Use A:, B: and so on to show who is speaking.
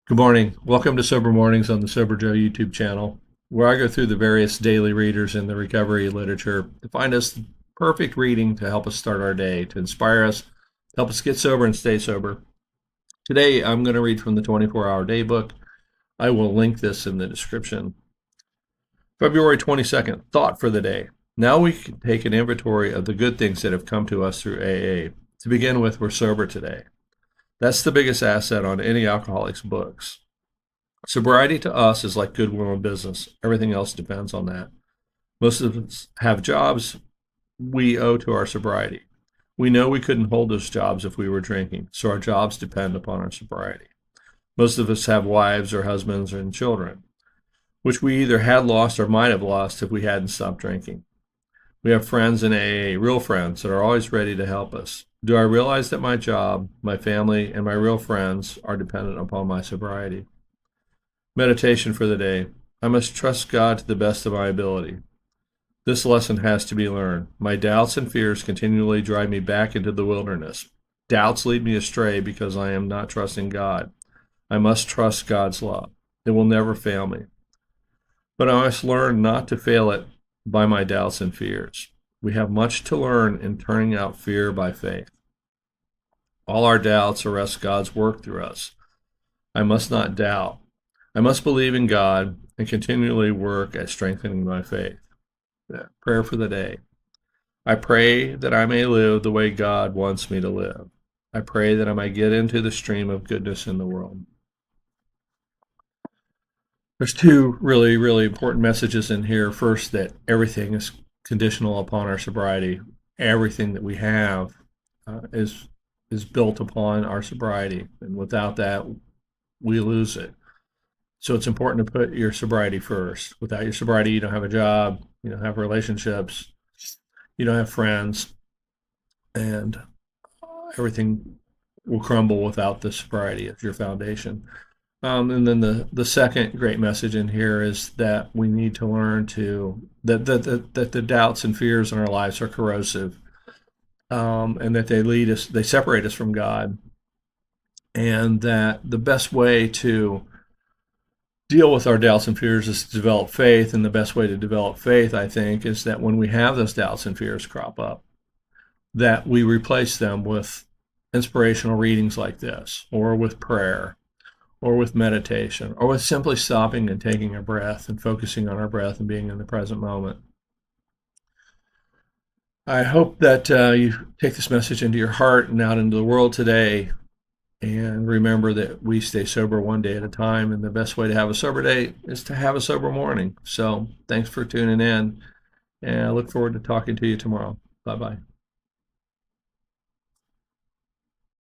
A: Good morning. Welcome to Sober Mornings on the Sober Joe YouTube channel, where I go through the various daily readers in the recovery literature to find us the perfect reading to help us start our day, to inspire us, help us get sober and stay sober. Today, I'm going to read from the 24-hour day book. I will link this in the description. February 22nd, thought for the day. Now we can take an inventory of the good things that have come to us through AA. To begin with, we're sober today. That's the biggest asset on any alcoholic's books. Sobriety to us is like goodwill in business. Everything else depends on that. Most of us have jobs we owe to our sobriety. We know we couldn't hold those jobs if we were drinking, so our jobs depend upon our sobriety. Most of us have wives or husbands and children, which we either had lost or might have lost if we hadn't stopped drinking. We have friends in AA, real friends that are always ready to help us. Do I realize that my job, my family, and my real friends are dependent upon my sobriety? Meditation for the day. I must trust God to the best of my ability. This lesson has to be learned. My doubts and fears continually drive me back into the wilderness. Doubts lead me astray because I am not trusting God. I must trust God's love. It will never fail me. But I must learn not to fail it by my doubts and fears. We have much to learn in turning out fear by faith. All our doubts arrest God's work through us. I must not doubt. I must believe in God and continually work at strengthening my faith. Prayer for the day. I pray that I may live the way God wants me to live. I pray that I may get into the stream of goodness in the world. There's two really, really important messages in here. First, that everything is conditional upon our sobriety. Everything that we have is built upon our sobriety, and without that, we lose it. So it's important to put your sobriety first. Without your sobriety, you don't have a job, you don't have relationships, you don't have friends, and everything will crumble without the sobriety as your foundation. And then the second great message in here is that we need to learn that the doubts and fears in our lives are corrosive, and that they separate us from God, and that the best way to deal with our doubts and fears is to develop faith. And the best way to develop faith, I think, is that when we have those doubts and fears crop up, that we replace them with inspirational readings like this, or with prayer, or with meditation, or with simply stopping and taking a breath and focusing on our breath and being in the present moment. I hope that you take this message into your heart and out into the world today. And remember that we stay sober one day at a time, and the best way to have a sober day is to have a sober morning. So thanks for tuning in, and I look forward to talking to you tomorrow. Bye-bye.